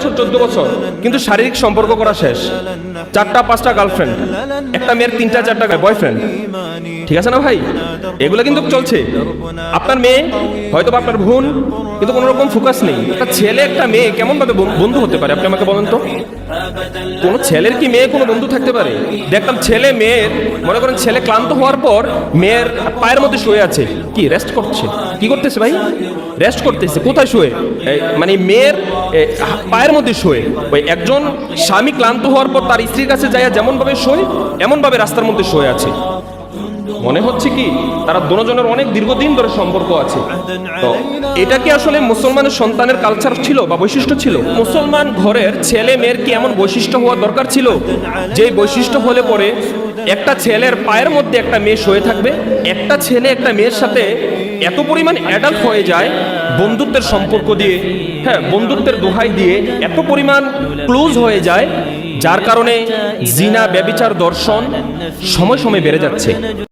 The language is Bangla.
বছর 14 বছর, কিন্তু শারীরিক সম্পর্ক করা শেষ, 4টা 5টা গার্লফ্রেন্ড, একটা মেয়ের 3টা 4টা বয়ফ্রেন্ড, ঠিক আছে না ভাই? এগুলো কিন্তু চলছে। আপনার মেয়ে হয়তো বা আপনার বোন, কিন্তু কোনো রকম ফোকাস নেই। একটা ছেলে একটা মেয়ে কেমন ভাবে বন্ধু হতে পারে আপনি আমাকে বলেন তো? কোন ছেলের কি মেয়ে কোনো বন্ধু থাকতে পারে? দেখতাম ছেলে মেয়ের, মনে করেন ছেলে ক্লান্ত হওয়ার পর মেয়ের পায়ের মধ্যে শুয়ে আছে, কি রেস্ট করছে? কি করতেছে ভাই? রেস্ট করতেছে। কোথায় শুয়ে? মানে মেয়ের পায়ের মধ্যে শুয়ে। ওই একজন স্বামী ক্লান্ত হওয়ার পর তার স্ত্রীর কাছে যায় যেমন ভাবে শোয়, এমন ভাবে রাস্তার মধ্যে শুয়ে আছে। মনে হচ্ছে কি তারা দুজনের অনেক দীর্ঘদিন ধরে সম্পর্ক আছে। তো এটা কি আসলে মুসলমানের সন্তানের কালচার ছিল বা বৈশিষ্ট্য ছিল? মুসলমান ঘরের ছেলে মেয়ের কি এমন বৈশিষ্ট্য হওয়া দরকার ছিল যে বৈশিষ্ট্য হলে পরে একটা ছেলের পায়ের মধ্যে একটা মেয়ে শুয়ে থাকবে? একটা ছেলে একটা মেয়ের সাথে এত পরিমাণ অ্যাডাল্ট হয়ে যায় বন্ধুত্বের সম্পর্ক দিয়ে, হ্যাঁ বন্ধুত্বের দোহাই দিয়ে এত পরিমাণ ক্লোজ হয়ে যায়, যার কারণে জিনা, ব্যভিচার, দর্শন সময় সময় বেড়ে যাচ্ছে।